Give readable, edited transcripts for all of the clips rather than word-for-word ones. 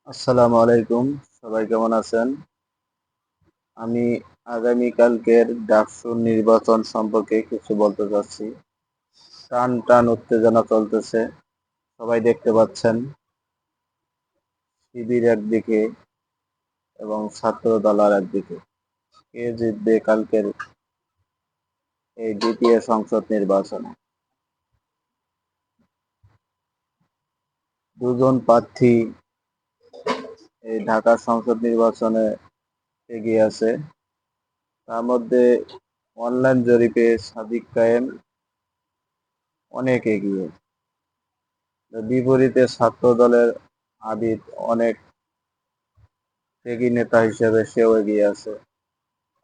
আসসালামু আলাইকুম। সবাই কেমন আছেন? আমি আগামীকালকের ডাকসুর নির্বাচন সম্পর্কে কিছু বলতে চাচ্ছি। টান টান উত্তেজনা চলতেছে। সবাই দেখতে পাচ্ছেন। শিবির একদিকে এবং ছাত্রদল আর একদিকে। কে জিতবে কালকের এই দ্বিতীয় সংসদ নির্বাচনে? দুজন প্রার্থী এই ঢাকা সংসদ নির্বাচনে এগিয়ে আছে। তার মধ্যে অনলাইন জরিপে সাদিক কায়েম অনেক এগিয়ে। বিপরীতে ছাত্রদলের আবিদ অনেক ত্যাগী নেতা হিসেবে সেও এগিয়ে আছে।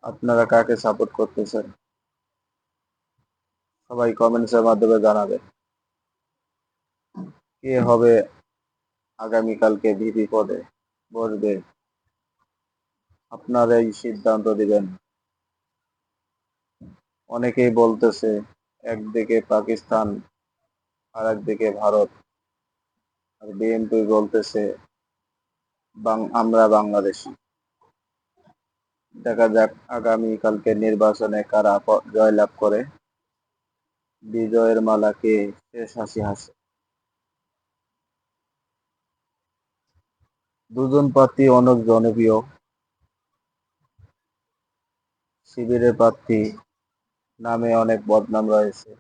আপনারা কাকে সাপোর্ট করতেছেন? সবাই কমেন্টসের মাধ্যমে জানাবেন। কে হবে আগামীকালকে ভিপি পদে বসবে? আপনারাই সিদ্ধান্ত দিবেন। অনেকেই বলতেছে একদিকে পাকিস্তান আর একদিকে ভারত, আর বিএনপি বলতেছে আমরা বাংলাদেশি। দেখা যাক আগামীকালকে নির্বাচনে কারা জয়লাভ করে। বিজয়ের মালা কে শেষ হাসি হাসে। দুজন প্রার্থী অনেক জনপ্রিয়। শিবিরের প্রার্থী নামে অনেক বদনাম রয়েছে।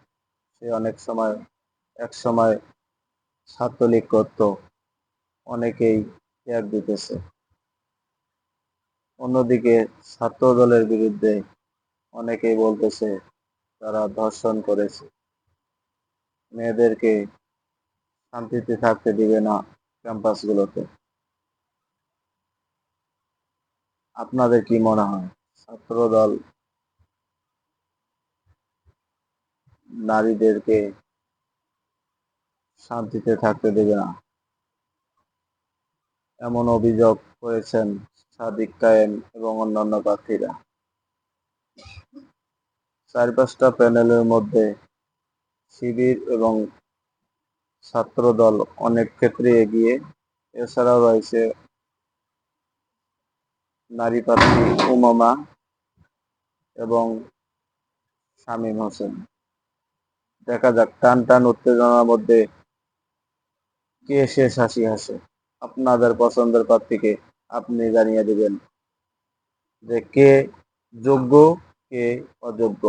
সে এক সময় ছাত্রলীগ করত, অনেকেই ত্যাগ দিতেছে। অন্যদিকে ছাত্র দলের বিরুদ্ধে অনেকেই বলতেছে তারা ধর্ষণ করেছে, মেয়েদেরকে শান্তিতে থাকতে দিবে না ক্যাম্পাসগুলোতে। আপনাদের কি মনে হয় ছাত্র দল নারীদেরকে শান্তিতে থাকতে দেবে না? এমন অভিযোগ করেছেন সাদিক কায়েম এবং অন্যান্য প্রার্থীরা। ৪-৫টা প্যানেলের মধ্যে শিবির এবং ছাত্রদল অনেক ক্ষেত্রে এগিয়ে। এছাড়াও রয়েছে নারী প্রার্থী উমামা এবং শামীম হোসেন। দেখা যাক টান টান উত্তেজনার মধ্যে কে শেষ হাসি হাসে। আপনাদের পছন্দের প্রার্থীকে আপনি জানিয়ে দিবেন যে কে যোগ্য, কে অযোগ্য।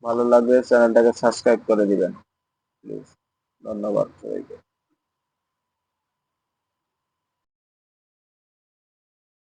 ভালো লাগলে চ্যানেলটাকে সাবস্ক্রাইব করে দিবেন প্লিজ। ধন্যবাদ সবাইকে।